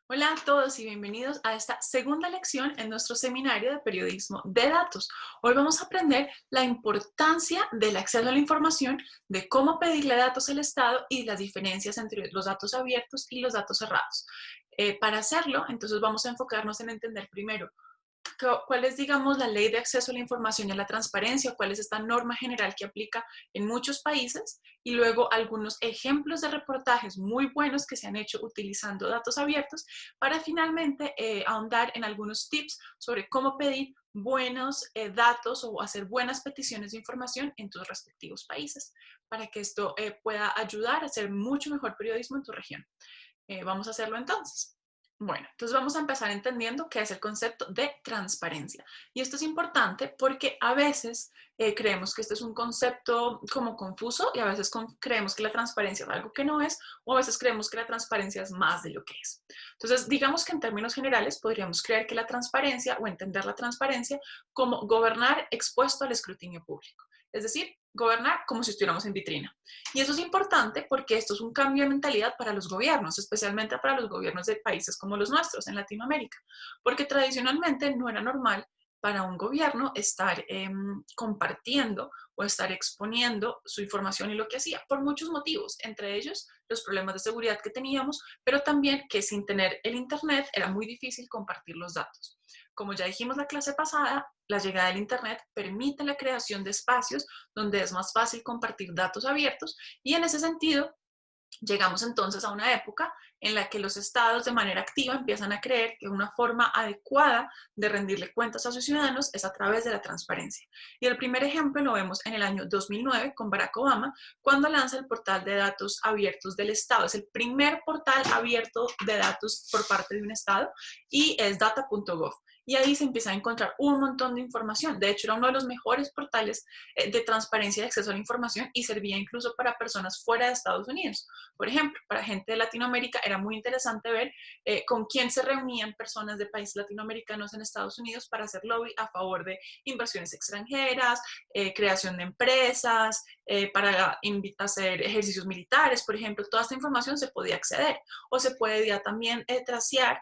Hola a todos y bienvenidos a esta segunda lección en nuestro seminario de periodismo de datos. Hoy vamos a aprender la importancia del acceso a la información, de cómo pedirle datos al Estado y las diferencias entre los datos abiertos y los datos cerrados. Para hacerlo, entonces vamos a enfocarnos en entender primero cuál es, digamos, la ley de acceso a la información y a la transparencia, cuál es esta norma general que aplica en muchos países, y luego algunos ejemplos de reportajes muy buenos que se han hecho utilizando datos abiertos para finalmente ahondar en algunos tips sobre cómo pedir buenos datos o hacer buenas peticiones de información en tus respectivos países, para que esto pueda ayudar a hacer mucho mejor periodismo en tu región. Vamos a hacerlo entonces. Bueno, entonces vamos a empezar entendiendo qué es el concepto de transparencia. Y esto es importante porque a veces creemos que este es un concepto como confuso y a veces creemos que la transparencia es algo que no es, o a veces creemos que la transparencia es más de lo que es. Entonces, digamos que en términos generales podríamos creer que la transparencia o entender la transparencia como gobernar expuesto al escrutinio público. Es decir, gobernar como si estuviéramos en vitrina. Y eso es importante porque esto es un cambio de mentalidad para los gobiernos, especialmente para los gobiernos de países como los nuestros en Latinoamérica, porque tradicionalmente no era normal para un gobierno estar compartiendo o estar exponiendo su información y lo que hacía, por muchos motivos, entre ellos los problemas de seguridad que teníamos, pero también que sin tener el Internet era muy difícil compartir los datos. Como ya dijimos la clase pasada, la llegada del Internet permite la creación de espacios donde es más fácil compartir datos abiertos y en ese sentido llegamos entonces a una época en la que los estados de manera activa empiezan a creer que una forma adecuada de rendirle cuentas a sus ciudadanos es a través de la transparencia. Y el primer ejemplo lo vemos en el año 2009 con Barack Obama, cuando lanza el portal de datos abiertos del estado. Es el primer portal abierto de datos por parte de un estado y es data.gov. Y ahí se empieza a encontrar un montón de información. De hecho, era uno de los mejores portales de transparencia y de acceso a la información y servía incluso para personas fuera de Estados Unidos. Por ejemplo, para gente de Latinoamérica era muy interesante ver con quién se reunían personas de países latinoamericanos en Estados Unidos para hacer lobby a favor de inversiones extranjeras, creación de empresas, para hacer ejercicios militares, por ejemplo. Toda esta información se podía acceder o se podía también tracear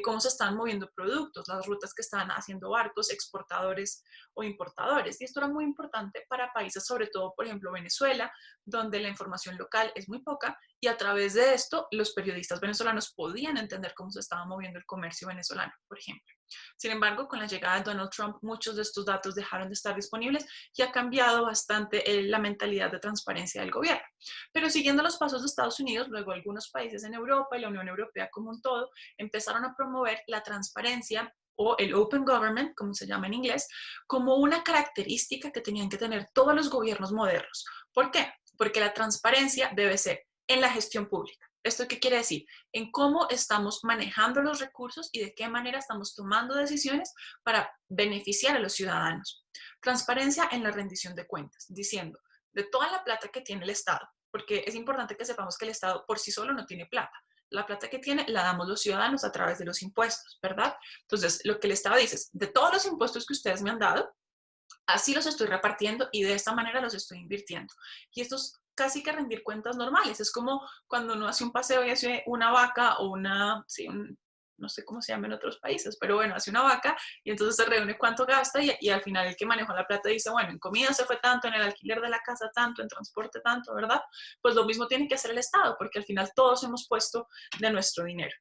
cómo se están moviendo productos, las rutas que están haciendo barcos, exportadores o importadores. Y esto era muy importante para países, sobre todo, por ejemplo, Venezuela, donde la información local es muy poca y a través de esto los periodistas venezolanos podían entender cómo se estaba moviendo el comercio venezolano, por ejemplo. Sin embargo, con la llegada de Donald Trump, muchos de estos datos dejaron de estar disponibles y ha cambiado bastante la mentalidad de transparencia del gobierno. Pero siguiendo los pasos de Estados Unidos, luego algunos países en Europa y la Unión Europea como un todo empezaron a promover la transparencia o el Open Government, como se llama en inglés, como una característica que tenían que tener todos los gobiernos modernos. ¿Por qué? Porque la transparencia debe ser en la gestión pública. ¿Esto qué quiere decir? En cómo estamos manejando los recursos y de qué manera estamos tomando decisiones para beneficiar a los ciudadanos. Transparencia en la rendición de cuentas, diciendo, de toda la plata que tiene el Estado, porque es importante que sepamos que el Estado por sí solo no tiene plata. La plata que tiene la damos los ciudadanos a través de los impuestos, ¿verdad? Entonces, lo que el Estado dice es, de todos los impuestos que ustedes me han dado, así los estoy repartiendo y de esta manera los estoy invirtiendo. Y esto es casi que rendir cuentas normales. Es como cuando uno hace un paseo y hace una vaca o una, sí, no sé cómo se llama en otros países, pero bueno, hace una vaca y entonces se reúne cuánto gasta y al final el que manejó la plata dice, bueno, en comida se fue tanto, en el alquiler de la casa tanto, en transporte tanto, ¿verdad? Pues lo mismo tiene que hacer el Estado, porque al final todos hemos puesto de nuestro dinero.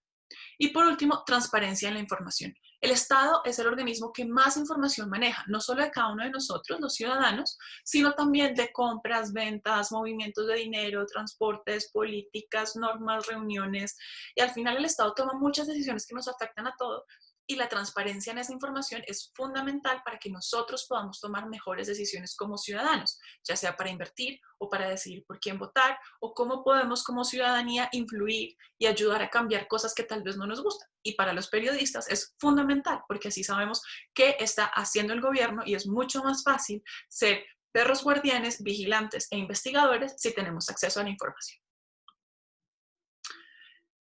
Y por último, transparencia en la información. El Estado es el organismo que más información maneja, no solo de cada uno de nosotros, los ciudadanos, sino también de compras, ventas, movimientos de dinero, transportes, políticas, normas, reuniones. Y al final el Estado toma muchas decisiones que nos afectan a todos y la transparencia en esa información es fundamental para que nosotros podamos tomar mejores decisiones como ciudadanos, ya sea para invertir o para decidir por quién votar o cómo podemos como ciudadanía influir y ayudar a cambiar cosas que tal vez no nos gustan. Y para los periodistas es fundamental porque así sabemos qué está haciendo el gobierno y es mucho más fácil ser perros guardianes, vigilantes e investigadores si tenemos acceso a la información.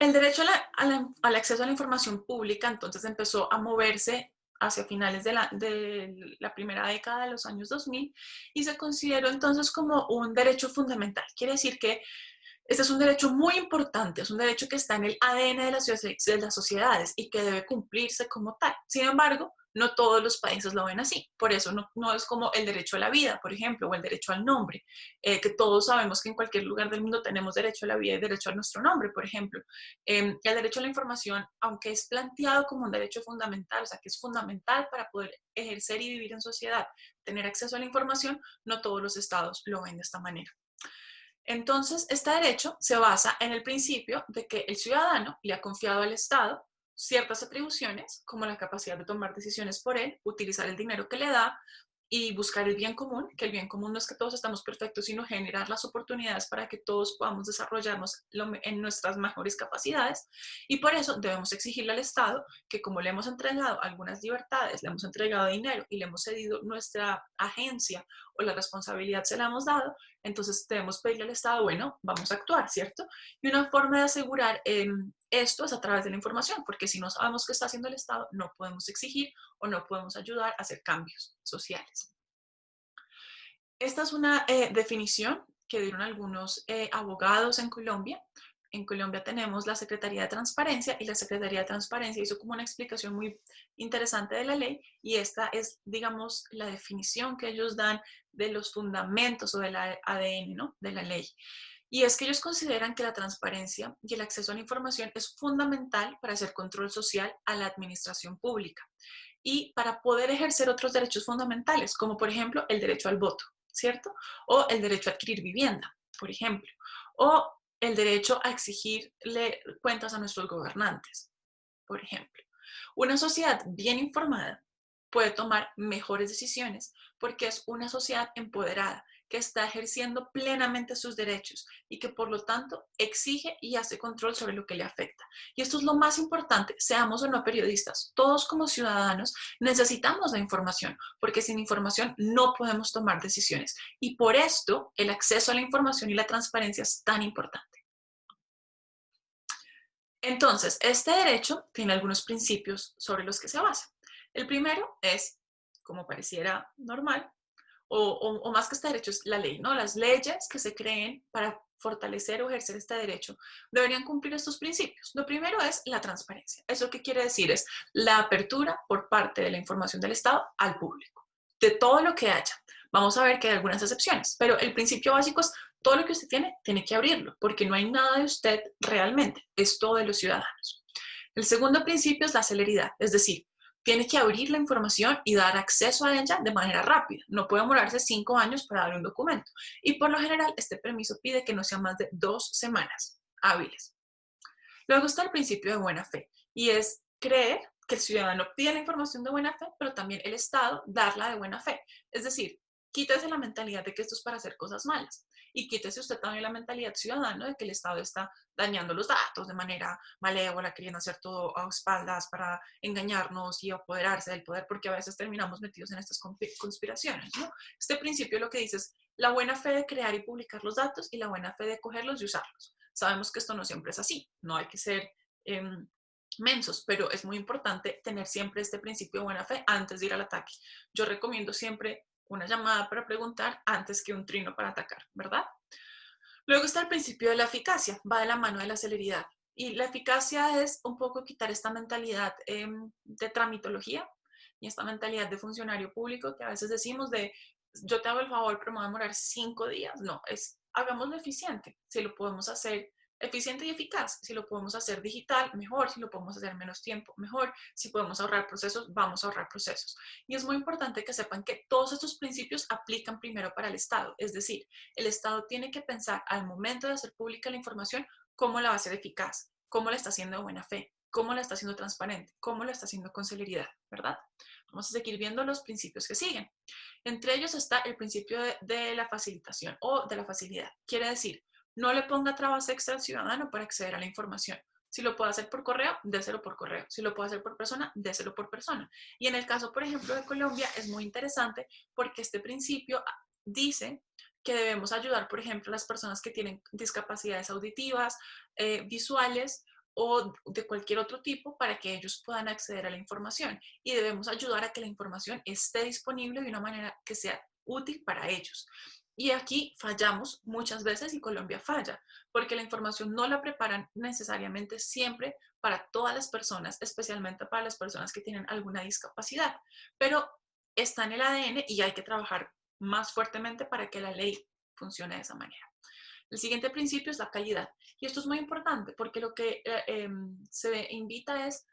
El derecho al acceso a la información pública entonces empezó a moverse hacia finales de la primera década de los años 2000 y se consideró entonces como un derecho fundamental. Quiere decir que Este es un derecho muy importante, es un derecho que está en el ADN de las sociedades y que debe cumplirse como tal. Sin embargo, no todos los países lo ven así. Por eso no es como el derecho a la vida, por ejemplo, o el derecho al nombre, que todos sabemos que en cualquier lugar del mundo tenemos derecho a la vida y derecho a nuestro nombre, por ejemplo. El derecho a la información, aunque es planteado como un derecho fundamental, o sea, que es fundamental para poder ejercer y vivir en sociedad, tener acceso a la información, no todos los estados lo ven de esta manera. Entonces, este derecho se basa en el principio de que el ciudadano le ha confiado al Estado ciertas atribuciones, como la capacidad de tomar decisiones por él, utilizar el dinero que le da y buscar el bien común, que el bien común no es que todos estamos perfectos, sino generar las oportunidades para que todos podamos desarrollarnos en nuestras mejores capacidades. Y por eso debemos exigirle al Estado que, como le hemos entregado algunas libertades, le hemos entregado dinero y le hemos cedido nuestra agencia o la responsabilidad se la hemos dado, entonces debemos pedirle al Estado, bueno, vamos a actuar, ¿cierto? Y una forma de asegurar esto es a través de la información, porque si no sabemos qué está haciendo el Estado, no podemos exigir o no podemos ayudar a hacer cambios sociales. Esta es una definición que dieron algunos abogados en Colombia. En Colombia tenemos la Secretaría de Transparencia y la Secretaría de Transparencia hizo como una explicación muy interesante de la ley y esta es, digamos, la definición que ellos dan de los fundamentos o del ADN, ¿no?, de la ley. Y es que ellos consideran que la transparencia y el acceso a la información es fundamental para hacer control social a la administración pública y para poder ejercer otros derechos fundamentales, como por ejemplo el derecho al voto, ¿cierto? O el derecho a adquirir vivienda, por ejemplo, o el derecho a exigirle cuentas a nuestros gobernantes, por ejemplo. Una sociedad bien informada puede tomar mejores decisiones porque es una sociedad empoderada que está ejerciendo plenamente sus derechos y que por lo tanto exige y hace control sobre lo que le afecta. Y esto es lo más importante, seamos o no periodistas, todos como ciudadanos necesitamos la información porque sin información no podemos tomar decisiones y por esto el acceso a la información y la transparencia es tan importante. Entonces, este derecho tiene algunos principios sobre los que se basa. El primero es, como pareciera normal, o más que este derecho es la ley, ¿no? Las leyes que se creen para fortalecer o ejercer este derecho deberían cumplir estos principios. Lo primero es la transparencia. ¿Eso qué quiere decir? Es la apertura por parte de la información del Estado al público, de todo lo que haya. Vamos a ver que hay algunas excepciones, pero el principio básico es todo lo que usted tiene que abrirlo, porque no hay nada de usted realmente, es todo de los ciudadanos. El segundo principio es la celeridad, es decir, tiene que abrir la información y dar acceso a ella de manera rápida. No puede demorarse 5 años para dar un documento. Y por lo general, este permiso pide que no sea más de 2 semanas hábiles. Luego está el principio de buena fe, y es creer que el ciudadano pide la información de buena fe, pero también el Estado darla de buena fe. Es decir, quítese la mentalidad de que esto es para hacer cosas malas y quítese usted también la mentalidad ciudadana de que el Estado está dañando los datos de manera malévola, queriendo hacer todo a espaldas para engañarnos y apoderarse del poder, porque a veces terminamos metidos en estas conspiraciones, ¿no? Este principio lo que dice es la buena fe de crear y publicar los datos y la buena fe de cogerlos y usarlos. Sabemos que esto no siempre es así, no hay que ser mensos, pero es muy importante tener siempre este principio de buena fe antes de ir al ataque. Yo recomiendo siempre una llamada para preguntar antes que un trino para atacar, ¿verdad? Luego está el principio de la eficacia, va de la mano de la celeridad. Y la eficacia es un poco quitar esta mentalidad de tramitología y esta mentalidad de funcionario público que a veces decimos de yo te hago el favor, pero me va a demorar 5 días. No, es hagámoslo eficiente. Si lo podemos hacer eficiente y eficaz, si lo podemos hacer digital, mejor. Si lo podemos hacer en menos tiempo, mejor. Si podemos ahorrar procesos, vamos a ahorrar procesos. Y es muy importante que sepan que todos estos principios aplican primero para el Estado. Es decir, el Estado tiene que pensar al momento de hacer pública la información cómo la va a hacer eficaz, cómo la está haciendo de buena fe, cómo la está haciendo transparente, cómo la está haciendo con celeridad, ¿verdad? Vamos a seguir viendo los principios que siguen. Entre ellos está el principio de la facilitación o de la facilidad. Quiere decir, no le ponga trabas extra al ciudadano para acceder a la información. Si lo puede hacer por correo, déselo por correo. Si lo puede hacer por persona, déselo por persona. Y en el caso, por ejemplo, de Colombia, es muy interesante porque este principio dice que debemos ayudar, por ejemplo, a las personas que tienen discapacidades auditivas, visuales o de cualquier otro tipo para que ellos puedan acceder a la información. Y debemos ayudar a que la información esté disponible de una manera que sea útil para ellos. Y aquí fallamos muchas veces y Colombia falla, porque la información no la preparan necesariamente siempre para todas las personas, especialmente para las personas que tienen alguna discapacidad. Pero está en el ADN y hay que trabajar más fuertemente para que la ley funcione de esa manera. El siguiente principio es la calidad. Y esto es muy importante porque lo que se invita es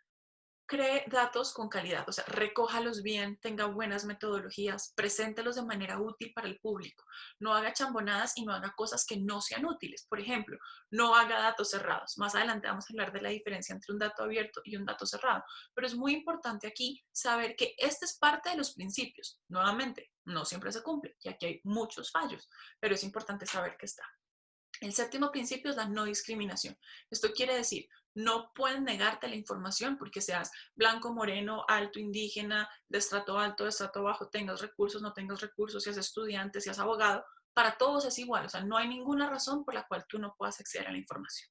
cree datos con calidad, o sea, recójalos bien, tenga buenas metodologías, preséntelos de manera útil para el público. No haga chambonadas y no haga cosas que no sean útiles. Por ejemplo, no haga datos cerrados. Más adelante vamos a hablar de la diferencia entre un dato abierto y un dato cerrado. Pero es muy importante aquí saber que este es parte de los principios. Nuevamente, no siempre se cumple y aquí hay muchos fallos, pero es importante saber que está. El séptimo principio es la no discriminación. Esto quiere decir, no pueden negarte la información porque seas blanco, moreno, alto, indígena, de estrato alto, de estrato bajo, tengas recursos, no tengas recursos, seas estudiante, seas abogado. Para todos es igual, o sea, no hay ninguna razón por la cual tú no puedas acceder a la información.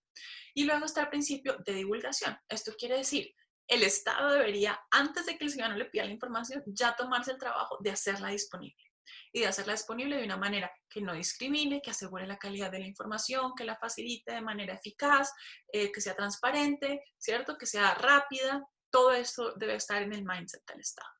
Y luego está el principio de divulgación. Esto quiere decir, el Estado debería, antes de que el ciudadano le pida la información, ya tomarse el trabajo de hacerla disponible y de hacerla disponible de una manera que no discrimine, que asegure la calidad de la información, que la facilite de manera eficaz, que sea transparente, ¿cierto? Que sea rápida. Todo esto debe estar en el mindset del Estado.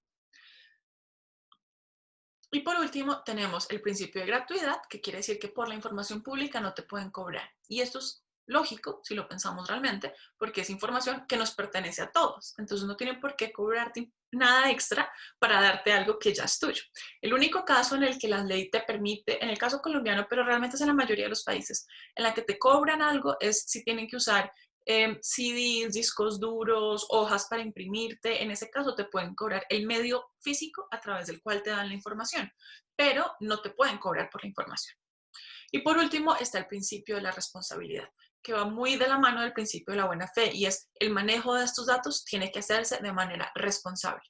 Y por último, tenemos el principio de gratuidad, que quiere decir que por la información pública no te pueden cobrar. Y esto es lógico, si lo pensamos realmente, porque es información que nos pertenece a todos. Entonces no tienen por qué cobrarte nada extra para darte algo que ya es tuyo. El único caso en el que la ley te permite, en el caso colombiano, pero realmente es en la mayoría de los países, en la que te cobran algo es si tienen que usar CDs, discos duros, hojas para imprimirte. En ese caso te pueden cobrar el medio físico a través del cual te dan la información, pero no te pueden cobrar por la información. Y por último está el principio de la responsabilidad, que va muy de la mano del principio de la buena fe, y es el manejo de estos datos tiene que hacerse de manera responsable.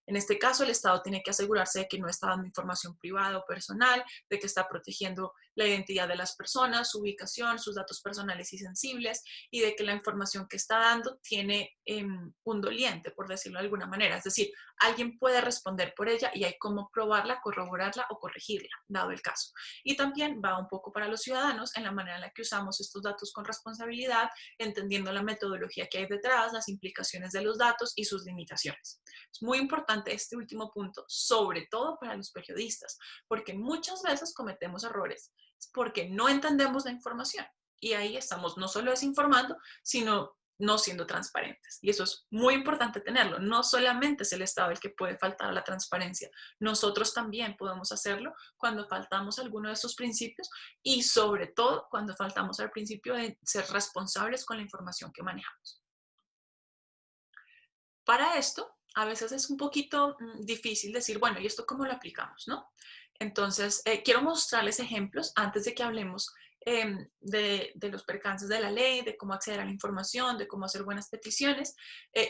En este caso, el Estado tiene que asegurarse de que no está dando información privada o personal, de que está protegiendo la identidad de las personas, su ubicación, sus datos personales y sensibles, y de que la información que está dando tiene un doliente, por decirlo de alguna manera. Es decir, alguien puede responder por ella y hay cómo probarla, corroborarla o corregirla, dado el caso. Y también va un poco para los ciudadanos en la manera en la que usamos estos datos con responsabilidad, entendiendo la metodología que hay detrás, las implicaciones de los datos y sus limitaciones. Es muy importante este último punto, sobre todo para los periodistas, porque muchas veces cometemos errores porque no entendemos la información. Y ahí estamos no solo desinformando, sino no siendo transparentes. Y eso es muy importante tenerlo. No solamente es el Estado el que puede faltar a la transparencia, nosotros también podemos hacerlo cuando faltamos a alguno de estos principios y sobre todo cuando faltamos al principio de ser responsables con la información que manejamos. Para esto, a veces es un poquito difícil decir, bueno, ¿y esto cómo lo aplicamos, no? Entonces, quiero mostrarles ejemplos antes de que hablemos de los percances de la ley, de cómo acceder a la información, de cómo hacer buenas peticiones.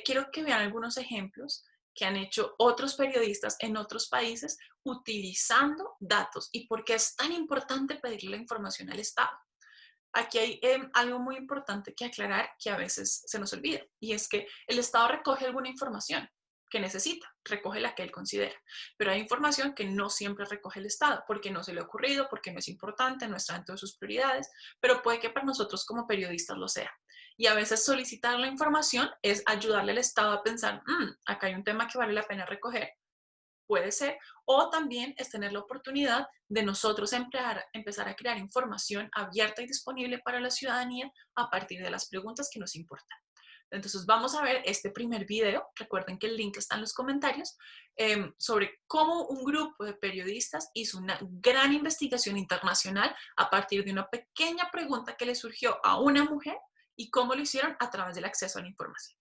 Quiero que vean algunos ejemplos que han hecho otros periodistas en otros países utilizando datos y por qué es tan importante pedirle la información al Estado. Aquí hay algo muy importante que aclarar que a veces se nos olvida, y es que el Estado recoge alguna información que necesita, recoge la que él considera, pero hay información que no siempre recoge el Estado, porque no se le ha ocurrido, porque no es importante, no está dentro de sus prioridades, pero puede que para nosotros como periodistas lo sea. Y a veces solicitar la información es ayudarle al Estado a pensar, acá hay un tema que vale la pena recoger, puede ser, o también es tener la oportunidad de nosotros empezar a crear información abierta y disponible para la ciudadanía a partir de las preguntas que nos importan. Entonces vamos a ver este primer video, recuerden que el link está en los comentarios, sobre cómo un grupo de periodistas hizo una gran investigación internacional a partir de una pequeña pregunta que le surgió a una mujer y cómo lo hicieron a través del acceso a la información.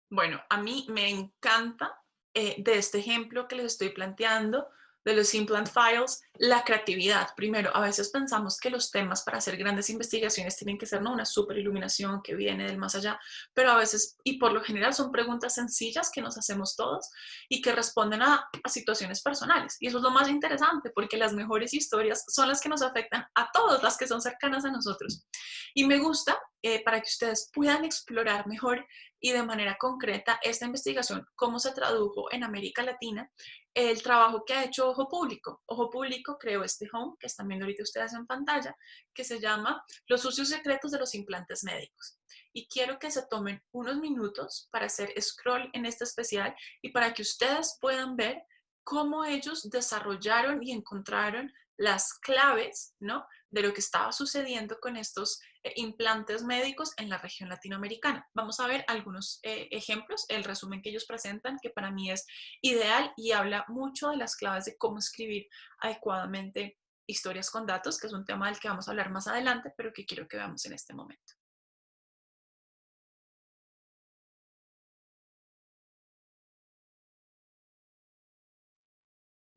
Bueno, a mí me encanta de este ejemplo que les estoy planteando, de los implant files, la creatividad. Primero, a veces pensamos que los temas para hacer grandes investigaciones tienen que ser, ¿no?, una super iluminación que viene del más allá, pero a veces, y por lo general, son preguntas sencillas que nos hacemos todos y que responden a situaciones personales. Y eso es lo más interesante, porque las mejores historias son las que nos afectan a todos, las que son cercanas a nosotros. Y me gusta para que ustedes puedan explorar mejor y de manera concreta esta investigación, cómo se tradujo en América Latina, el trabajo que ha hecho Ojo Público. Ojo Público creó este home, que están viendo ahorita ustedes en pantalla, que se llama Los sucios secretos de los implantes médicos. Y quiero que se tomen unos minutos para hacer scroll en este especial y para que ustedes puedan ver cómo ellos desarrollaron y encontraron las claves, ¿no?, de lo que estaba sucediendo con estos implantes médicos en la región latinoamericana. Vamos a ver algunos ejemplos, el resumen que ellos presentan, que para mí es ideal y habla mucho de las claves de cómo escribir adecuadamente historias con datos, que es un tema del que vamos a hablar más adelante, pero que quiero que veamos en este momento.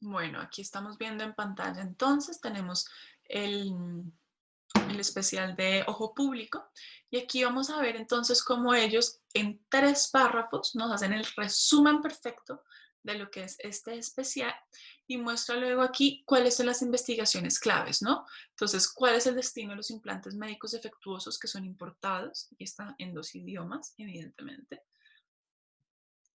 Bueno, aquí estamos viendo en pantalla, entonces tenemos el especial de Ojo Público, y aquí vamos a ver entonces cómo ellos en 3 párrafos nos hacen el resumen perfecto de lo que es este especial y muestra luego aquí cuáles son las investigaciones claves, ¿no? Entonces, cuál es el destino de los implantes médicos defectuosos que son importados, y está en 2 idiomas, evidentemente.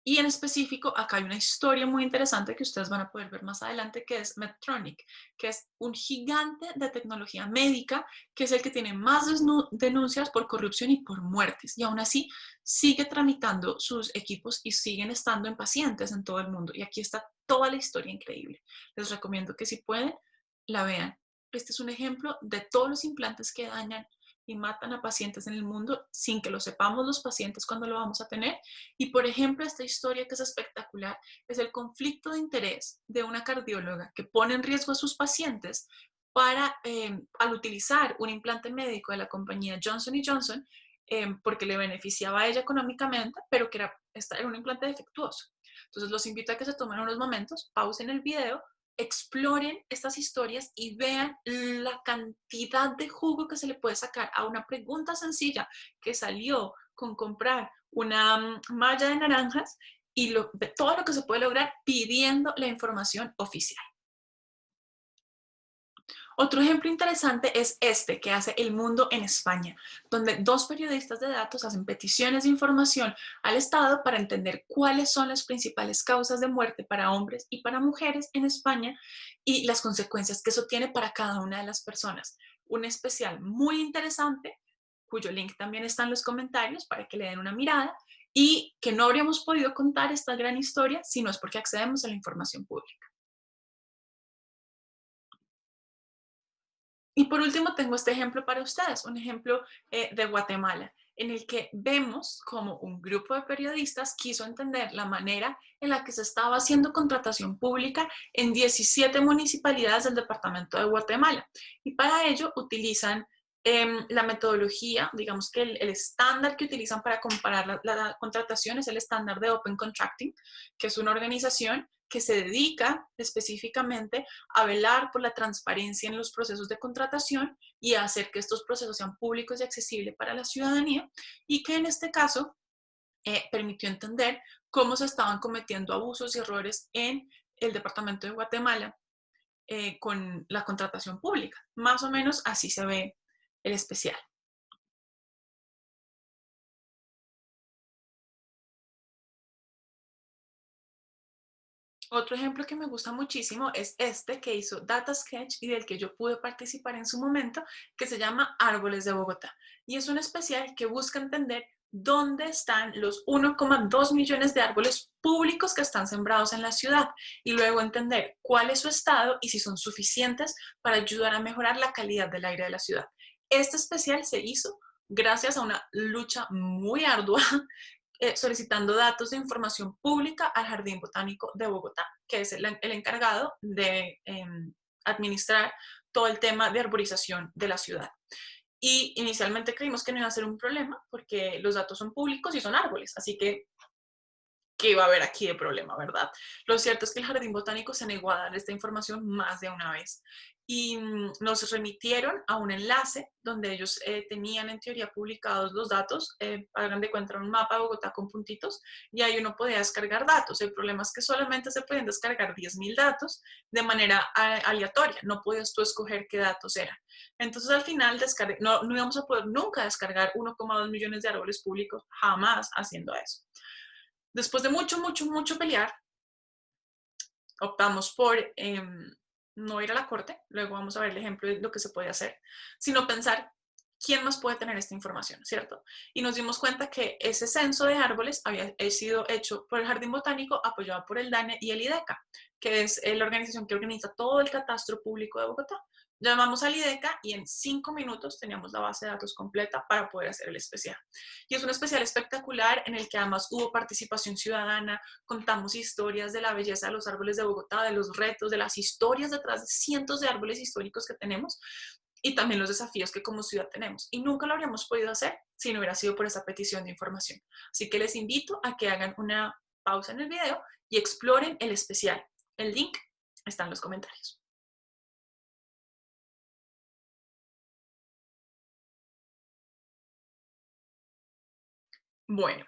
Y en específico, acá hay una historia muy interesante que ustedes van a poder ver más adelante, que es Medtronic, que es un gigante de tecnología médica, que es el que tiene más denuncias por corrupción y por muertes. Y aún así, sigue tramitando sus equipos y siguen estando en pacientes en todo el mundo. Y aquí está toda la historia increíble. Les recomiendo que si pueden, la vean. Este es un ejemplo de todos los implantes que dañan y matan a pacientes en el mundo sin que lo sepamos los pacientes cuando lo vamos a tener. Y por ejemplo, esta historia que es espectacular es el conflicto de interés de una cardióloga que pone en riesgo a sus pacientes para, al utilizar un implante médico de la compañía Johnson Johnson, porque le beneficiaba a ella económicamente, pero que era un implante defectuoso. Entonces los invito a que se tomen unos momentos, pausen el video, exploren estas historias y vean la cantidad de jugo que se le puede sacar a una pregunta sencilla que salió con comprar una malla de naranjas y de todo lo que se puede lograr pidiendo la información oficial. Otro ejemplo interesante es este que hace El Mundo en España, donde 2 periodistas de datos hacen peticiones de información al Estado para entender cuáles son las principales causas de muerte para hombres y para mujeres en España y las consecuencias que eso tiene para cada una de las personas. Un especial muy interesante, cuyo link también está en los comentarios para que le den una mirada, y que no habríamos podido contar esta gran historia si no es porque accedemos a la información pública. Y por último, tengo este ejemplo para ustedes, un ejemplo de Guatemala, en el que vemos como un grupo de periodistas quiso entender la manera en la que se estaba haciendo contratación pública en 17 municipalidades del departamento de Guatemala. Y para ello utilizan la metodología, digamos que el estándar que utilizan para comparar la contratación es el estándar de Open Contracting, que es una organización que se dedica específicamente a velar por la transparencia en los procesos de contratación y a hacer que estos procesos sean públicos y accesibles para la ciudadanía, y que en este caso permitió entender cómo se estaban cometiendo abusos y errores en el departamento de Guatemala con la contratación pública. Más o menos así se ve el especial. Otro ejemplo que me gusta muchísimo es este que hizo Data Sketch y del que yo pude participar en su momento, que se llama Árboles de Bogotá. Y es un especial que busca entender dónde están los 1,2 millones de árboles públicos que están sembrados en la ciudad y luego entender cuál es su estado y si son suficientes para ayudar a mejorar la calidad del aire de la ciudad. Este especial se hizo gracias a una lucha muy ardua solicitando datos de información pública al Jardín Botánico de Bogotá, que es el encargado de administrar todo el tema de arborización de la ciudad. Y inicialmente creímos que no iba a ser un problema porque los datos son públicos y son árboles, así que ¿qué iba a haber aquí de problema, verdad? Lo cierto es que el Jardín Botánico se negó a dar esta información más de una vez. y nos remitieron a un enlace donde ellos tenían en teoría publicados los datos, hagan de cuenta un mapa de Bogotá con puntitos, y ahí uno podía descargar datos. El problema es que solamente se podían descargar 10.000 datos de manera aleatoria, no podías tú escoger qué datos eran. Entonces al final no íbamos a poder nunca descargar 1,2 millones de árboles públicos, jamás haciendo eso. Después de mucho pelear, optamos por no ir a la corte, luego vamos a ver el ejemplo de lo que se puede hacer, sino pensar quién más puede tener esta información, ¿cierto? Y nos dimos cuenta que ese censo de árboles había sido hecho por el Jardín Botánico, apoyado por el DANE y el IDECA, que es la organización que organiza todo el catastro público de Bogotá. Llamamos al IDECA y en 5 minutos teníamos la base de datos completa para poder hacer el especial. Y es un especial espectacular en el que además hubo participación ciudadana, contamos historias de la belleza de los árboles de Bogotá, de los retos, de las historias detrás de cientos de árboles históricos que tenemos y también los desafíos que como ciudad tenemos. Y nunca lo habríamos podido hacer si no hubiera sido por esa petición de información. Así que les invito a que hagan una pausa en el video y exploren el especial. El link está en los comentarios. Bueno,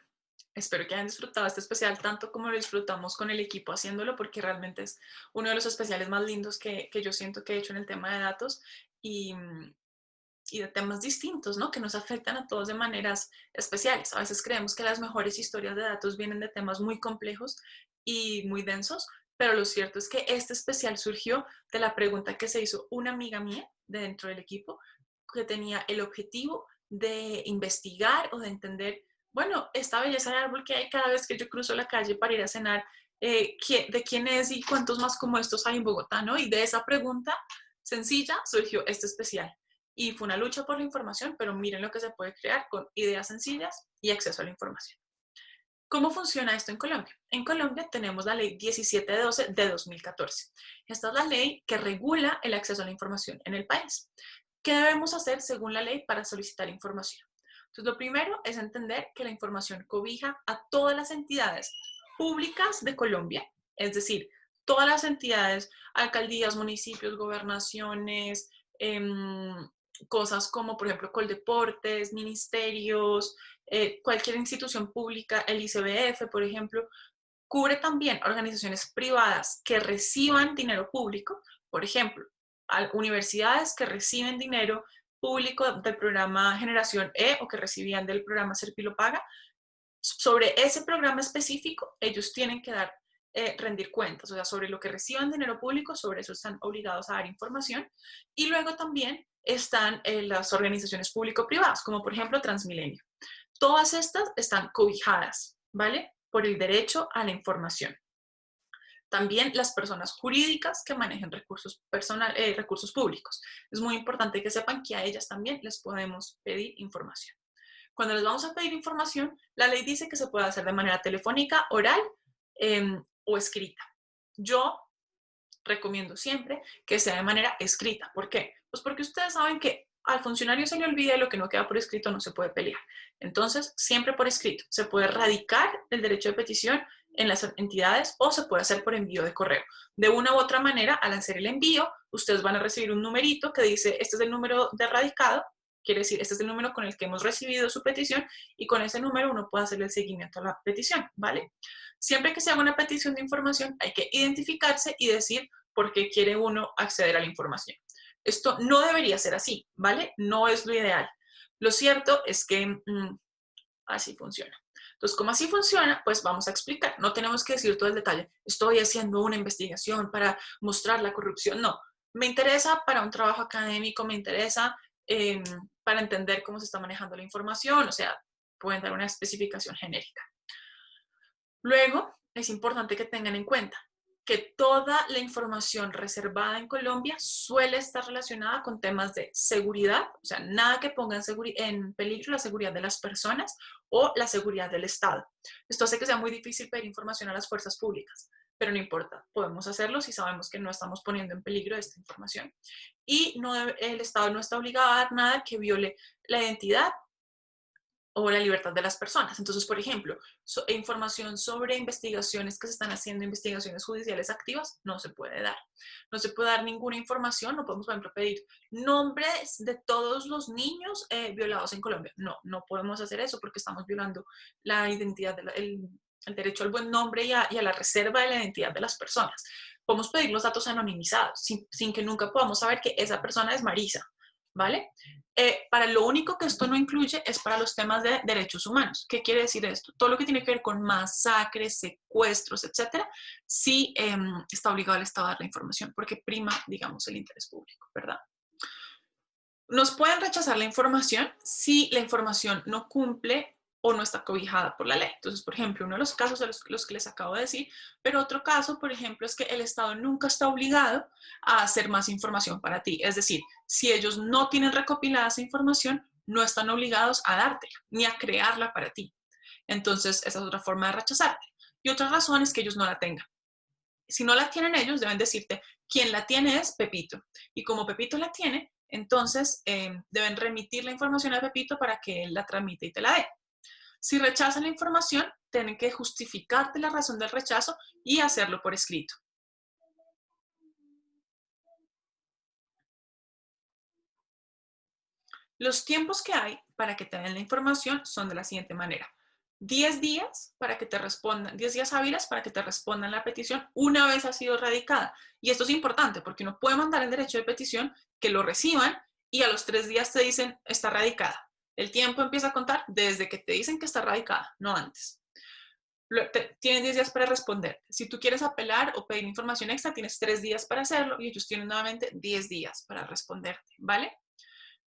espero que hayan disfrutado este especial tanto como lo disfrutamos con el equipo haciéndolo, porque realmente es uno de los especiales más lindos que yo siento que he hecho en el tema de datos y de temas distintos, ¿no? Que nos afectan a todos de maneras especiales. A veces creemos que las mejores historias de datos vienen de temas muy complejos y muy densos, pero lo cierto es que este especial surgió de la pregunta que se hizo una amiga mía de dentro del equipo, que tenía el objetivo de investigar o de entender, bueno, esta belleza de árbol que hay cada vez que yo cruzo la calle para ir a cenar, de quién es y cuántos más como estos hay en Bogotá, ¿no? Y de esa pregunta sencilla surgió este especial. Y fue una lucha por la información, pero miren lo que se puede crear con ideas sencillas y acceso a la información. ¿Cómo funciona esto en Colombia? En Colombia tenemos la ley 1712 de 2014. Esta es la ley que regula el acceso a la información en el país. ¿Qué debemos hacer según la ley para solicitar información? Entonces, lo primero es entender que la información cobija a todas las entidades públicas de Colombia, es decir, todas las entidades, alcaldías, municipios, gobernaciones, cosas como, por ejemplo, Coldeportes, ministerios, cualquier institución pública, el ICBF, por ejemplo, cubre también organizaciones privadas que reciban dinero público, por ejemplo, universidades que reciben dinero público del programa Generación E o que recibían del programa Serpilo Paga. Sobre ese programa específico, ellos tienen que rendir cuentas, o sea, sobre lo que reciban dinero público, sobre eso están obligados a dar información. Y luego también están las organizaciones público-privadas, como por ejemplo Transmilenio. Todas estas están cobijadas, ¿vale? Por el derecho a la información. También las personas jurídicas que manejen recursos públicos. Es muy importante que sepan que a ellas también les podemos pedir información. Cuando les vamos a pedir información, la ley dice que se puede hacer de manera telefónica, oral o escrita. Yo recomiendo siempre que sea de manera escrita. ¿Por qué? Pues porque ustedes saben que al funcionario se le olvida y lo que no queda por escrito no se puede pelear. Entonces, siempre por escrito. Se puede radicar el derecho de petición en las entidades o se puede hacer por envío de correo. De una u otra manera, al hacer el envío, ustedes van a recibir un numerito que dice, este es el número de radicado, quiere decir, este es el número con el que hemos recibido su petición y con ese número uno puede hacerle el seguimiento a la petición, ¿vale? Siempre que se haga una petición de información hay que identificarse y decir por qué quiere uno acceder a la información. Esto no debería ser así, ¿vale? No es lo ideal. Lo cierto es que así funciona. Entonces, como así funciona, pues vamos a explicar. No tenemos que decir todo el detalle. Estoy haciendo una investigación para mostrar la corrupción. No, me interesa para un trabajo académico, me interesa para entender cómo se está manejando la información, o sea, pueden dar una especificación genérica. Luego, es importante que tengan en cuenta que toda la información reservada en Colombia suele estar relacionada con temas de seguridad, o sea, nada que ponga en peligro la seguridad de las personas o la seguridad del Estado. Esto hace que sea muy difícil pedir información a las fuerzas públicas, pero no importa, podemos hacerlo si sabemos que no estamos poniendo en peligro esta información. Y el Estado no está obligado a dar nada que viole la identidad o la libertad de las personas. Entonces, por ejemplo, información sobre investigaciones que se están haciendo, investigaciones judiciales activas, no se puede dar. No se puede dar ninguna información, no podemos, por ejemplo, pedir nombres de todos los niños violados en Colombia. No, no podemos hacer eso porque estamos violando la identidad, el derecho al buen nombre y a la reserva de la identidad de las personas. Podemos pedir los datos anonimizados, sin que nunca podamos saber que esa persona es Marisa, ¿vale? Para lo único que esto no incluye es para los temas de derechos humanos. ¿Qué quiere decir esto? Todo lo que tiene que ver con masacres, secuestros, etcétera, sí está obligado el Estado a dar la información porque prima, digamos, el interés público, ¿verdad? Nos pueden rechazar la información si la información no cumple o no está cobijada por la ley. Entonces, por ejemplo, uno de los casos de los que les acabo de decir, pero otro caso, por ejemplo, es que el Estado nunca está obligado a hacer más información para ti. Es decir, si ellos no tienen recopilada esa información, no están obligados a dártela ni a crearla para ti. Entonces, esa es otra forma de rechazarte. Y otra razón es que ellos no la tengan. Si no la tienen ellos, deben decirte, quien la tiene es Pepito. Y como Pepito la tiene, entonces deben remitir la información a Pepito para que él la tramite y te la dé. Si rechazan la información, tienen que justificarte la razón del rechazo y hacerlo por escrito. Los tiempos que hay para que te den la información son de la siguiente manera. 10 días para que te respondan, 10 días hábiles para que te respondan la petición una vez ha sido radicada. Y esto es importante porque uno puede mandar el derecho de petición, que lo reciban y a los 3 días te dicen está radicada. El tiempo empieza a contar desde que te dicen que está radicada, no antes. Tienes 10 días para responder. Si tú quieres apelar o pedir información extra, tienes 3 días para hacerlo y ellos tienen nuevamente 10 días para responderte, ¿vale?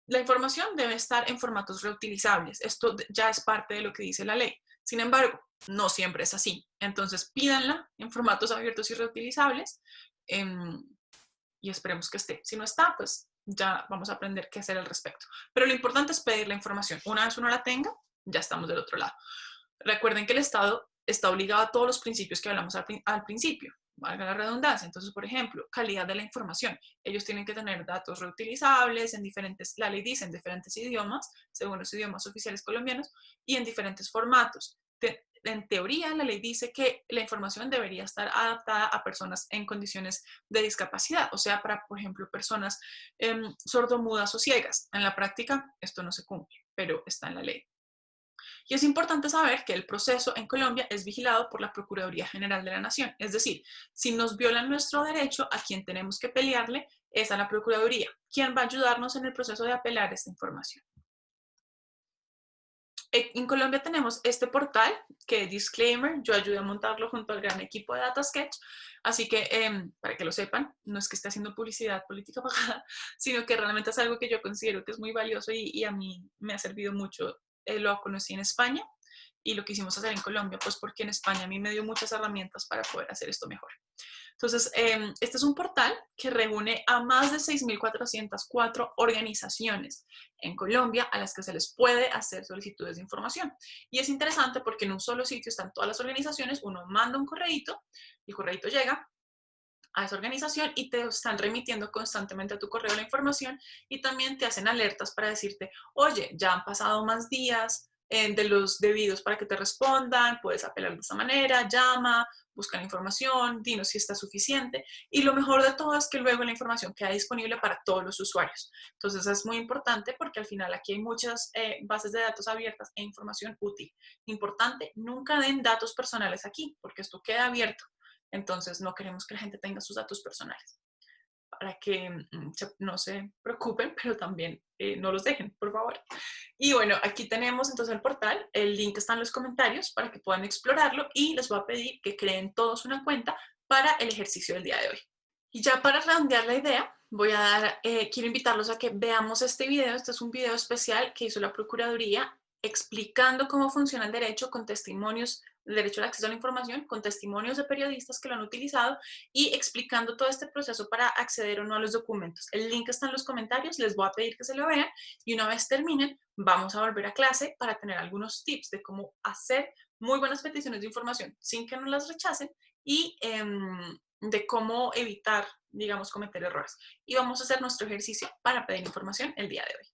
La información debe estar en formatos reutilizables. Esto ya es parte de lo que dice la ley. Sin embargo, no siempre es así. Entonces, pídanla en formatos abiertos y reutilizables y esperemos que esté. Si no está, pues ya vamos a aprender qué hacer al respecto. Pero lo importante es pedir la información. Una vez uno la tenga, ya estamos del otro lado. Recuerden que el Estado está obligado a todos los principios que hablamos al principio, valga la redundancia. Entonces, por ejemplo, calidad de la información. Ellos tienen que tener datos reutilizables en diferentes, la ley dice en diferentes idiomas, según los idiomas oficiales colombianos, y en diferentes formatos. En teoría, la ley dice que la información debería estar adaptada a personas en condiciones de discapacidad, o sea, para, por ejemplo, personas sordomudas o ciegas. En la práctica, esto no se cumple, pero está en la ley. Y es importante saber que el proceso en Colombia es vigilado por la Procuraduría General de la Nación. Es decir, si nos violan nuestro derecho, a quien tenemos que pelearle es a la Procuraduría. ¿Quién va a ayudarnos en el proceso de apelar esta información? En Colombia tenemos este portal que, disclaimer, yo ayudé a montarlo junto al gran equipo de DataSketch, así que para que lo sepan, no es que esté haciendo publicidad política pagada, sino que realmente es algo que yo considero que es muy valioso y a mí me ha servido mucho. Lo conocí en España y lo quisimos hacer en Colombia, pues porque en España a mí me dio muchas herramientas para poder hacer esto mejor. Entonces, este es un portal que reúne a más de 6.404 organizaciones en Colombia a las que se les puede hacer solicitudes de información. Y es interesante porque en un solo sitio están todas las organizaciones, uno manda un correíto, el correíto llega a esa organización y te están remitiendo constantemente a tu correo la información y también te hacen alertas para decirte, oye, ya han pasado más días de los debidos para que te respondan, puedes apelar de esa manera, llama, busca la información, dinos si está suficiente y lo mejor de todo es que luego la información queda disponible para todos los usuarios. Entonces es muy importante porque al final aquí hay muchas bases de datos abiertas e información útil. Importante, nunca den datos personales aquí porque esto queda abierto. Entonces, no queremos que la gente tenga sus datos personales para que no se preocupen, pero también no los dejen, por favor. Y bueno, aquí tenemos entonces el portal, el link está en los comentarios para que puedan explorarlo y les voy a pedir que creen todos una cuenta para el ejercicio del día de hoy. Y ya para redondear la idea, quiero invitarlos a que veamos este video. Este es un video especial que hizo la Procuraduría explicando cómo funciona el derecho con testimonios, el derecho al acceso a la información, con testimonios de periodistas que lo han utilizado y explicando todo este proceso para acceder o no a los documentos. El link está en los comentarios, les voy a pedir que se lo vean y una vez terminen, vamos a volver a clase para tener algunos tips de cómo hacer muy buenas peticiones de información sin que nos las rechacen y de cómo evitar, digamos, cometer errores. Y vamos a hacer nuestro ejercicio para pedir información el día de hoy.